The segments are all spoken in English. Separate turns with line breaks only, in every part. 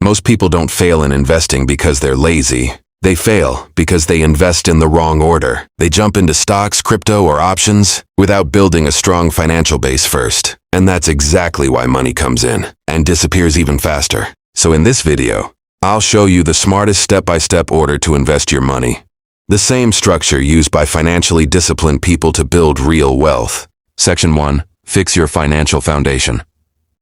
Most people don't fail in investing because they're lazy. They fail because they invest in the wrong order. They jump into stocks, crypto, or options without building a strong financial base first. And that's exactly why money comes in and disappears even faster. So in this video, I'll show you the smartest step-by-step order to invest your money. The same structure used by financially disciplined people to build real wealth. Section 1. Fix your financial foundation.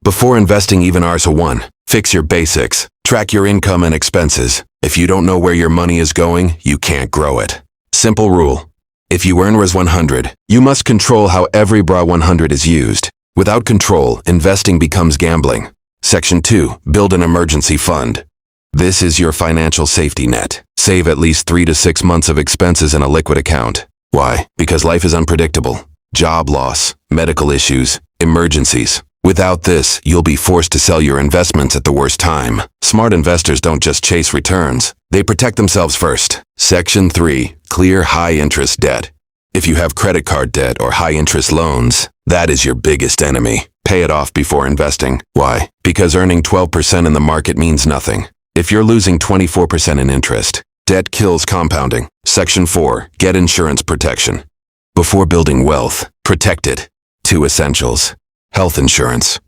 Before investing even Rs1, fix your basics. Track your income and expenses. If you don't know where your money is going, you can't grow it. Simple rule. If you earn Rs 100, you must control how every Bra 100 is used. Without control, investing becomes gambling. Section 2. Build an emergency fund. This is your financial safety net. Save at least 3 to 6 months of expenses in a liquid account. Why? Because life is unpredictable. Job loss, medical issues, emergencies. Without this, you'll be forced to sell your investments at the worst time. Smart investors don't just chase returns. They protect themselves first. Section 3. Clear high-interest debt. If you have credit card debt or high-interest loans, that is your biggest enemy. Pay it off before investing. Why? Because earning 12% in the market means nothing. If you're losing 24% in interest, debt kills compounding. Section 4. Get insurance protection. Before building wealth, protect it. 2 essentials. Health insurance.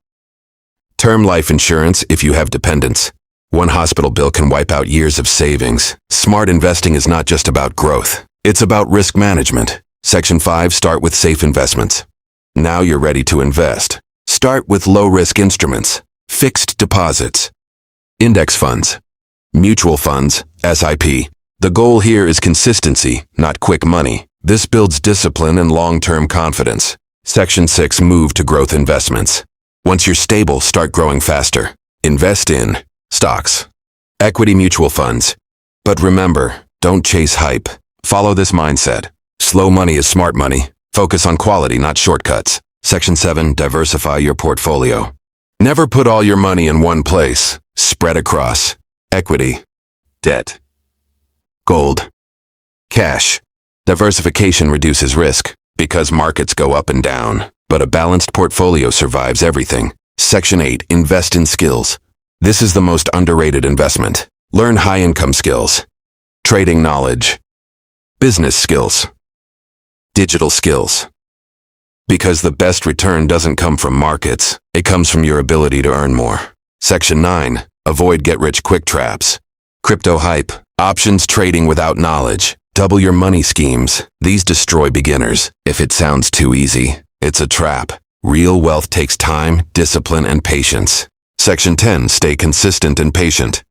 Term life insurance if you have dependents. One hospital bill can wipe out years of savings. Smart investing is not just about growth. It's about risk management. Section 5. Start with safe investments. Now you're ready to invest. Start with low-risk instruments. Fixed deposits. Index funds. Mutual funds, SIP. The goal here is consistency, not quick money. This builds discipline and long-term confidence. Section 6. Move to growth investments. Once you're stable, start growing faster. Invest in stocks, equity mutual funds. But remember, don't chase hype. Follow this mindset. Slow money is smart money. Focus on quality, not shortcuts. Section 7. Diversify your portfolio. Never put all your money in one place. Spread across equity, debt, gold, cash. Diversification reduces risk because markets go up and down, but a balanced portfolio survives everything. Section 8. Invest in skills. This is the most underrated investment. Learn high-income skills, trading knowledge, business skills, digital skills. Because the best return doesn't come from markets, it comes from your ability to earn more. Section 9. Avoid get-rich-quick traps. Crypto hype, options trading without knowledge, double your money schemes. These destroy beginners. If it sounds too easy, it's a trap. Real wealth takes time, discipline, and patience. Section 10. Stay consistent and patient.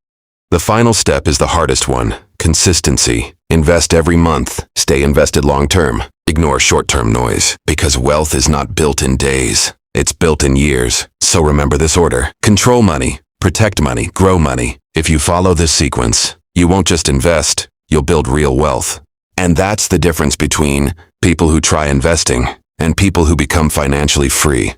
The final step is the hardest one. Consistency. Invest every month. Stay invested long-term. Ignore short-term noise, because wealth is not built in days. It's built in years. So remember this order. Control money, protect money, grow money. If you follow this sequence, you won't just invest, you'll build real wealth. And that's the difference between people who try investing and people who become financially free.